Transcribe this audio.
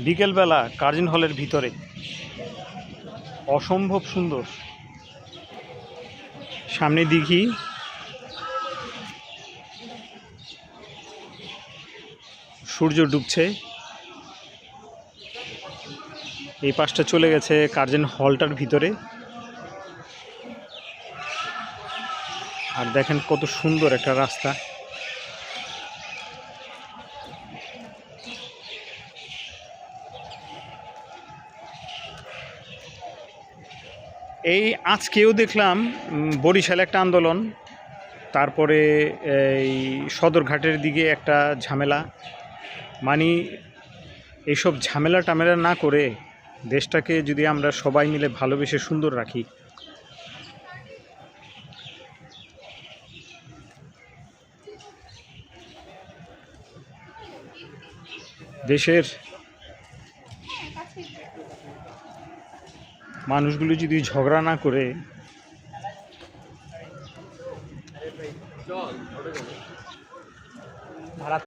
বিকেলবেলা কার্জন হলের ভিতরে অসম্ভব সুন্দর। সামনে দিঘি, সূর্য ডুবছে। এই পাশটা চলে গেছে কার্জন হলটার ভিতরে। আর দেখেন কত সুন্দর একটা রাস্তা। এই আজকেও দেখলাম বরিশালে একটা আন্দোলন, তারপরে এই সদরঘাটের দিকে একটা ঝামেলা। মানে এইসব ঝামেলা টামেলা না করে দেশটাকে যদি আমরা সবাই মিলে ভালোবেসে সুন্দর রাখি, দেশের মানুষগুলো যদি ঝগড়া না করে